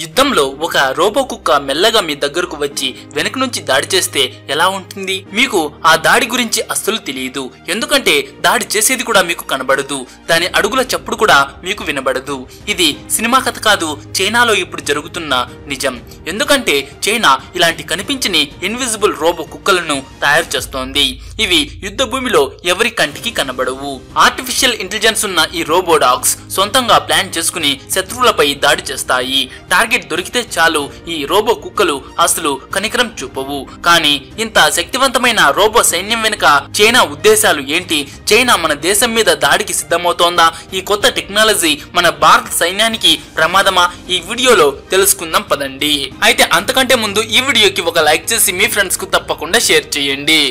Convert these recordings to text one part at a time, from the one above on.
యుద్ధంలో ఒక రోబో కుక్క మెల్లగా మీ దగ్గరకు వచ్చి వెనక నుంచి దాడి చేస్తే ఎలా ఉంటుంది? మీకు ఆ దాడి గురించి అస్సలు తెలియదు. ఎందుకంటే దాడి చేసేది కూడా మీకు కనబడదు. దాని అడుగుల చప్పుడు కూడా మీకు వినబడదు. ఇది సినిమా కథ కాదు, చైనాలో ఇప్పుడు జరుగుతున్న నిజం. ఎందుకంటే చైనా ఇలాంటి కనిపించని ఇన్విజిబుల్ రోబో కుక్కలను తయారు చేస్తోంది. ఇవి యుద్ధ భూమిలో ఎవరి కంటికి కనబడవు. ఆర్టిఫిషియల్ ఇంటెలిజెన్స్ ఉన్న ఈ రోబో డాగ్స్ సొంతంగా ప్లాన్ చేసుకుని శత్రువులపై దాడి చేస్తాయి. టార్గెట్ దొరికితే చాలు ఈ రోబో కుక్కలు అసలు కనికరం చూపవు. కానీ ఇంత శక్తివంతమైన రోబో సైన్యం వెనుక చైనా ఉద్దేశాలు ఏంటి? చైనా మన దేశం మీద దాడికి సిద్ధమవుతోందా? ఈ కొత్త టెక్నాలజీ మన భారత సైన్యానికి ప్రమాదమా? ఈ వీడియోలో తెలుసుకుందాం పదండి. అయితే అంతకంటే ముందు ఈ వీడియోకి ఒక లైక్ చేసి మీ ఫ్రెండ్స్ కు తప్పకుండా షేర్ చేయండి.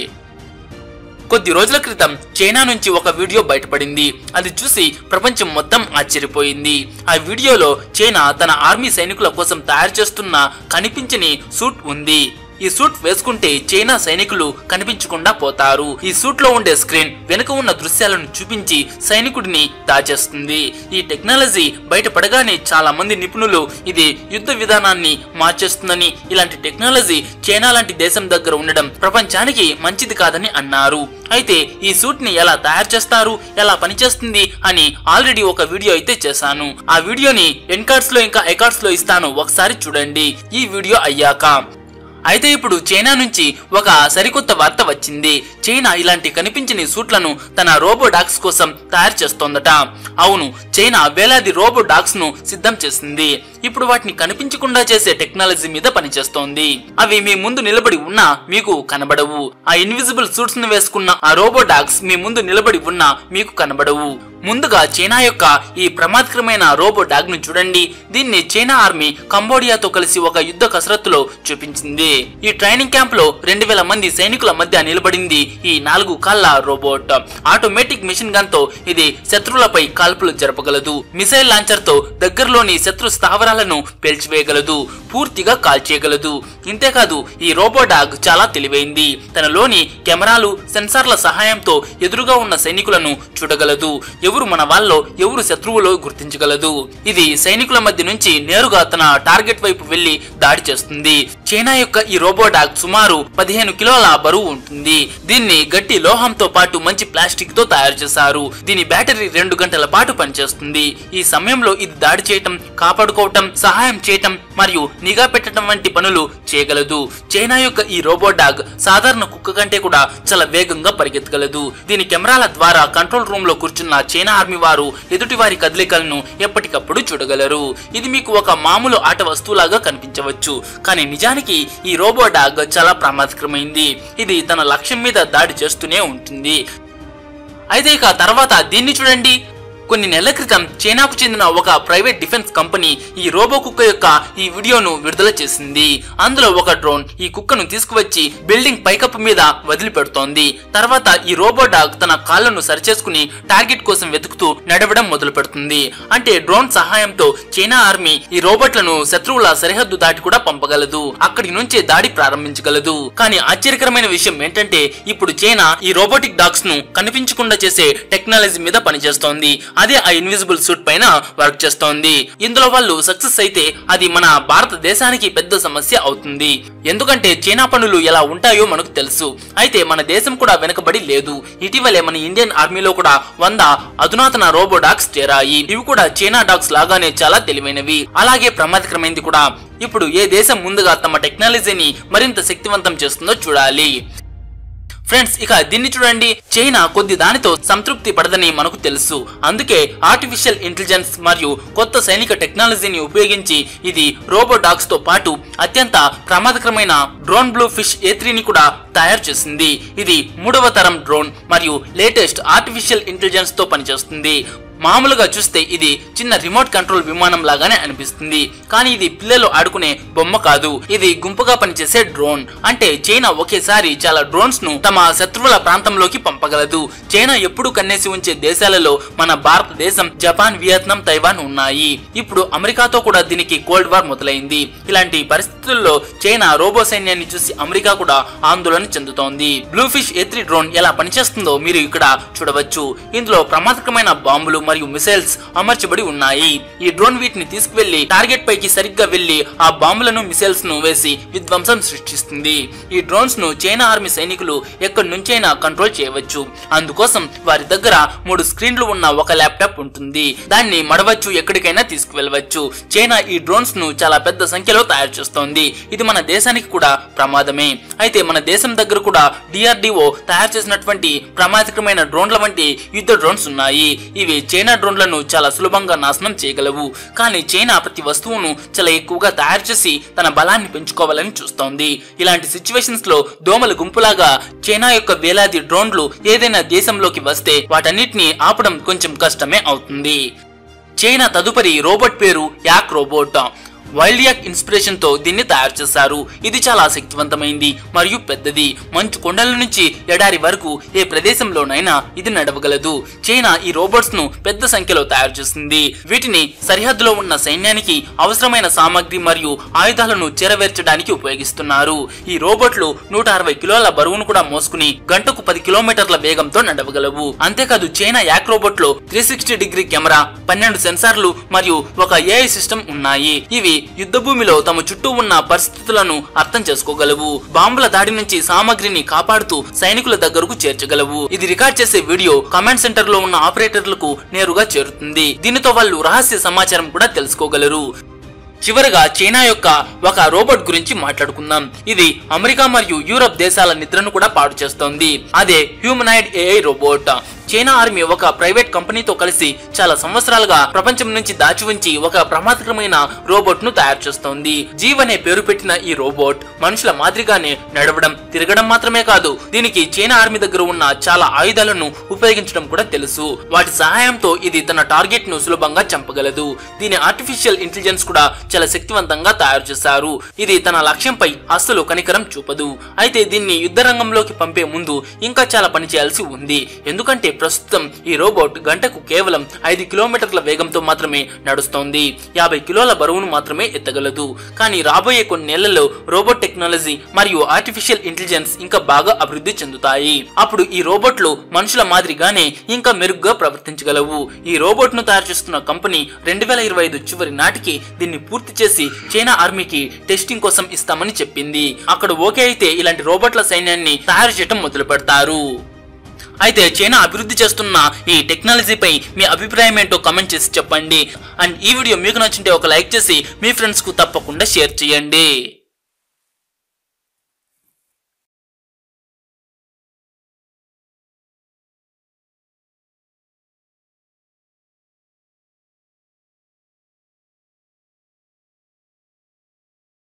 కొద్ది రోజుల క్రితం చైనా నుంచి ఒక వీడియో బయటపడింది. అది చూసి ప్రపంచం మొత్తం ఆశ్చర్యపోయింది. ఆ వీడియోలో చైనా తన ఆర్మీ సైనికుల కోసం తయారు చేస్తున్న కనిపించని సూట్ ఉంది. ఈ సూట్ వేసుకుంటే చైనా సైనికులు కనిపించకుండా పోతారు. ఈ సూట్ లో ఉండే స్క్రీన్ వెనుక ఉన్న దృశ్యాలను చూపించి సైనికుడిని దాచేస్తుంది. ఈ టెక్నాలజీ బయటపడగానే చాలా మంది నిపుణులు ఇది యుద్ధ విధానాన్ని మార్చేస్తుందని, ఇలాంటి టెక్నాలజీ చైనా లాంటి దేశం దగ్గర ఉండడం ప్రపంచానికి మంచిది కాదని అన్నారు. అయితే ఈ సూట్ ని ఎలా తయారు చేస్తారు, ఎలా పనిచేస్తుంది అని ఆల్రెడీ ఒక వీడియో అయితే చేశాను. ఆ వీడియోని ఎండ్ కార్డ్స్ లో ఇంకా ఐకార్డ్స్ లో ఇస్తాను, ఒకసారి చూడండి ఈ వీడియో అయ్యాక. అయితే ఇప్పుడు చైనా నుంచి ఒక సరికొత్త వార్త వచ్చింది. చైనా ఇలాంటి కనిపించని సూట్లను తన రోబో డాగ్స్ కోసం తయారు చేస్తోందట. అవును, చైనా వేలాది రోబో డాగ్స్ ను సిద్ధం చేసింది. ఇప్పుడు వాటిని కనిపించకుండా చేసే టెక్నాలజీ మీద పనిచేస్తోంది. అవి మీ ముందు నిలబడి ఉన్నా మీకు కనబడవు. ఆ ఇన్విజిబుల్ సూట్స్ ను వేసుకున్న ఆ రోబో డాగ్స్ మీ ముందు నిలబడి ఉన్నా మీకు కనబడవు. ముందుగా చైనా యొక్క ఈ ప్రమాదకరమైన రోబో డాగ్ ను చూడండి. దీన్ని చైనా ఆర్మీ కంబోడియాతో కలిసి ఒక యుద్ధ కసరత్తులో చూపించింది. ఈ ట్రైనింగ్ క్యాంప్ లో 2000 మంది సైనికుల మధ్య నిలబడింది ఈ 4 కాళ్ల రోబోట్. ఆటోమేటిక్ మిషన్ గన్ తో ఇది శత్రువులపై కాల్పులు జరపగలదు. మిసైల్ లాంచర్ తో దగ్గరలోని శత్రు స్థావరాలను పేల్చివేయగలదు, పూర్తిగా కాల్చేయగలదు. ఇంతేకాదు ఈ రోబో డాగ్ చాలా తెలివైంది. తనలోని కెమెరాలు, సెన్సార్ల సహాయంతో ఎదురుగా ఉన్న సైనికులను చూడగలదు. ఎవరు మన వాళ్ళో ఎవరు శత్రువులో గుర్తించగలదు. ఇది సైనికుల మధ్య నుంచి నేరుగా తన టార్గెట్ వైపు వెళ్లి దాడి చేస్తుంది. చైనా యొక్క ఈ రోబో డాగ్ సుమారు 15 కిలోల బరువు ఉంటుంది. దీన్ని గట్టి లోహంతో పాటు మంచి ప్లాస్టిక్ తో తయారు చేశారు. దీని బ్యాటరీ 2 గంటల పాటు పనిచేస్తుంది. ఈ సమయంలో ఇది దాడి చేయటం, కాపాడుకోవటం, సహాయం చేయటం మరియు నిఘా పెట్టడం వంటి పనులు చేయగలదు. చైనా యొక్క ఈ రోబో డాగ్ సాధారణ కుక్క కంటే కూడా చాలా వేగంగా పరిగెత్తగలదు. దీని కెమెరాల ద్వారా కంట్రోల్ రూమ్ లో కూర్చున్న చైనా ఆర్మీ వారు ఎదుటి వారి కదలికలను ఎప్పటికప్పుడు చూడగలరు. ఇది మీకు ఒక మామూలు ఆట వస్తువులాగా కనిపించవచ్చు, కానీ నిజానికి ఈ రోబో డాగ్ చాలా ప్రమాదకరమైంది. ఇది తన లక్ష్యం మీద దాడి చేస్తూనే ఉంటుంది. అయితే ఇక తర్వాత దీన్ని చూడండి. కొన్ని నెలల క్రితం చైనాకు చెందిన ఒక ప్రైవేట్ డిఫెన్స్ కంపెనీ ఈ రోబో కుక్క యొక్క ఈ వీడియోను విడుదల చేసింది. అందులో ఒక డ్రోన్ ఈ కుక్కను తీసుకువచ్చి బిల్డింగ్ పైకప్పు మీద వదిలిపెడుతోంది. తర్వాత ఈ రోబో డాగ్ తన కాళ్లను సరిచేసుకుని టార్గెట్ కోసం వెతుకుతూ నడవడం మొదలు పెడుతుంది. అంటే డ్రోన్ సహాయంతో చైనా ఆర్మీ ఈ రోబోట్లను శత్రువుల సరిహద్దు దాటి కూడా పంపగలదు, అక్కడి నుంచే దాడి ప్రారంభించగలదు. కానీ ఆశ్చర్యకరమైన విషయం ఏంటంటే ఇప్పుడు చైనా ఈ రోబోటిక్ డాగ్స్ ను కనిపించకుండా చేసే టెక్నాలజీ మీద పనిచేస్తోంది. అదే ఆ ఇన్విజిబుల్ సూట్ పైన వర్క్ చేస్తోంది. ఇందులో వాళ్ళు సక్సెస్ అయితే అది మన భారతదేశానికి పెద్ద సమస్య అవుతుంది. ఎందుకంటే చైనా పనులు ఎలా ఉంటాయో మనకు తెలుసు. అయితే మన దేశం కూడా వెనకబడి లేదు. ఇటీవలే మన ఇండియన్ ఆర్మీలో కూడా 100 అధునాతన రోబో డాగ్స్ చేరాయి. ఇవి కూడా చైనా డాగ్స్ లాగానే చాలా తెలివైనవి, అలాగే ప్రమాదకరమైనది కూడా. ఇప్పుడు ఏ దేశం ముందుగా తమ టెక్నాలజీని మరింత శక్తివంతం చేస్తుందో చూడాలి. ఫ్రెండ్స్, ఇక దీన్ని చూడండి. చైనా కొద్ది దానితో సంతృప్తి పడదని మనకు తెలుసు. అందుకే ఆర్టిఫిషియల్ ఇంటెలిజెన్స్ మరియు కొత్త సైనిక టెక్నాలజీని ఉపయోగించి ఇది రోబో డాగ్స్ తో పాటు అత్యంత ప్రమాదకరమైన డ్రోన్ బ్లూ ఫిష్ A3ని కూడా తయారు చేసింది. ఇది 3వ తరం డ్రోన్ మరియు లేటెస్ట్ ఆర్టిఫిషియల్ ఇంటెలిజెన్స్ తో పనిచేస్తుంది. మామూలుగా చూస్తే ఇది చిన్న రిమోట్ కంట్రోల్ విమానం లాగానే అనిపిస్తుంది, కానీ ఇది పిల్లలు ఆడుకునే బొమ్మ కాదు. ఇది గుంపుగా పనిచేసే డ్రోన్. అంటే చైనా ఒకేసారి చాలా డ్రోన్స్ ను తమ శత్రువుల ప్రాంతంలోకి పంపగలదు. చైనా ఎప్పుడు కన్నేసి ఉంచే దేశాలలో మన భారతదేశం, జపాన్, వియత్నాం, తైవాన్ ఉన్నాయి. ఇప్పుడు అమెరికాతో కూడా దీనికి కోల్డ్ వార్ మొదలైంది. ఇలాంటి పరిస్థితుల్లో చైనా రోబో సైన్యాన్ని చూసి అమెరికా కూడా ఆందోళన చెందుతోంది. బ్లూ ఫిష్ A3 డ్రోన్ ఎలా పనిచేస్తుందో మీరు ఇక్కడ చూడవచ్చు. ఇందులో ప్రమాదకరమైన బాంబులు మరియు మిసైల్స్ అమర్చబడి ఉన్నాయి. ఈ డ్రోన్ వీటిని తీసుకువెళ్లి టార్గెట్ పైకి సరిగ్గా వెళ్లి ఆ బాంబులను మిసైల్స్ ను వేసి విధ్వంసం సృష్టిస్తుంది. ఈ డ్రోన్స్ ను చైనా ఆర్మీ సైనికులు ఎక్కడి నుంచైనా కంట్రోల్ చేయవచ్చు. అందుకోసం వారి దగ్గర 3 స్క్రీన్లు ఉన్న ఒక ల్యాప్టాప్ ఉంటుంది. దాన్ని మడవచ్చు, ఎక్కడికైనా తీసుకువెళ్ళవచ్చు. చైనా ఈ డ్రోన్స్ ను చాలా పెద్ద సంఖ్యలో తయారు చేస్తోంది. ఇది మన దేశానికి కూడా ప్రమాదమే. అయితే మన దేశం దగ్గర కూడా DRDO తయారు చేసినటువంటి ప్రమాదకరమైన డ్రోన్ల వంటి యుద్ధ డ్రోన్స్ ఉన్నాయి. ఇవి చైనా డ్రోన్లను చాలా సులభంగా నాశనం చేయగలవు. కానీ చైనా ప్రతి వస్తువును చాలా ఎక్కువగా తయారు చేసి తన బలాన్ని పెంచుకోవాలని చూస్తోంది. ఇలాంటి సిచ్యువేషన్స్ లో దోమల గుంపులాగా చైనా యొక్క వేలాది డ్రోన్లు ఏదైనా దేశంలోకి వస్తే వాటన్నిటిని ఆపడం కొంచెం కష్టమే అవుతుంది. చైనా తదుపరి రోబోట్ పేరు యాక్ రోబోట్. వైల్డ్ యాక్ ఇన్స్పిరేషన్ తో దీన్ని తయారు చేశారు. ఇది చాలా శక్తివంతమైంది మరియు పెద్దది. మంచు కొండల నుంచి ఎడారి వరకు ఏ ప్రదేశంలోనైనా ఇది నడవగలదు. చైనా ఈ రోబోట్స్ ను పెద్ద సంఖ్యలో తయారు చేసింది. వీటిని సరిహద్దులో ఉన్న సైన్యానికి అవసరమైన సామాగ్రి మరియు ఆయుధాలను చేరవేర్చడానికి ఉపయోగిస్తున్నారు. ఈ రోబోట్లు 160 కిలోల బరువును కూడా మోసుకుని గంటకు 10 కిలోమీటర్ల వేగంతో నడవగలవు. అంతేకాదు చైనా యాక్ రోబోట్ లో 360 డిగ్రీ కెమెరా, 12 సెన్సార్లు మరియు ఒక AI సిస్టమ్ ఉన్నాయి. ఇవి యుద్ధ భూమిలో తమ చుట్టూ ఉన్న పరిస్థితులను అర్థం చేసుకోగలవు. బాంబుల దాడి నుంచి సామాగ్రిని కాపాడుతూ సైనికుల దగ్గరకు చేర్చగలవు. ఇది రికార్డ్ చేసే వీడియో కమాండ్ సెంటర్ లో ఉన్న ఆపరేటర్లకు నేరుగా చేరుతుంది. దీనితో వాళ్ళు రహస్య సమాచారం కూడా తెలుసుకోగలరు. చివరగా చైనా యొక్క ఒక రోబోట్ గురించి మాట్లాడుకుందాం. ఇది అమెరికా మరియు యూరప్ దేశాల నిద్రను కూడా పాడు చేస్తోంది. అదే humanoid AI robot. China army ఒక ప్రైవేట్ కంపెనీతో కలిసి చాలా సంవత్సరాలుగా ప్రపంచం నుంచి దాచి ఉంచి ఒక ప్రమాదకరమైన రోబోట్ ను తయారు చేస్తోంది. జీవ్ అనే పేరు పెట్టిన ఈ రోబోట్ మనుషుల మాదిరిగానే నడవడం, తిరగడం మాత్రమే కాదు, దీనికి చైనా ఆర్మీ దగ్గర ఉన్న చాలా ఆయుధాలను ఉపయోగించడం కూడా తెలుసు. వాటి సహాయంతో ఇది తన టార్గెట్ ను సులభంగా చంపగలదు. దీని ఆర్టిఫిషియల్ ఇంటెలిజెన్స్ కూడా చాలా శక్తివంతంగా తయారు చేశారు. ఇది తన లక్ష్యంపై అస్సలు కనికరం చూపదు. అయితే దీన్ని యుద్ధ రంగంలోకి పంపే ముందు ఇంకా చాలా పని చేయాల్సి ఉంది. ఎందుకంటే ప్రస్తుతం ఈ రోబోట్ గంటకు కేవలం 5 కిలోమీటర్ల వేగంతో మాత్రమే నడుస్తోంది. 50 కిలోల బరువును మాత్రమే ఎత్తగలదు. కానీ రాబోయే కొన్ని నెలల్లో రోబోట్ టెక్నాలజీ మరియు ఆర్టిఫిషియల్ ఇంటెలిజెన్స్ ఇంకా బాగా అభివృద్ధి చెందుతాయి. అప్పుడు ఈ రోబోట్లు మనుషుల మాదిరిగానే ఇంకా మెరుగ్గా ప్రవర్తించగలవు. ఈ రోబోట్ ను తయారు చేస్తున్న కంపెనీ 2025 చివరి నాటికి దీన్ని పూర్తి చేసి చైనా ఆర్మీకి టెస్టింగ్ కోసం ఇస్తామని చెప్పింది. అక్కడ ఓకే అయితే ఇలాంటి రోబోట్ల సైన్యాన్ని తయారు చేయడం మొదలు పెడతారు. అయితే చైనా అభివృద్ధి చేస్తున్న ఈ టెక్నాలజీపై మీ అభిప్రాయం ఏంటో కామెంట్ చేసి చెప్పండి. అండ్ ఈ వీడియో మీకు నచ్చింటే ఒక లైక్ చేసి మీ ఫ్రెండ్స్ కు తప్పకుండా షేర్ చేయండి.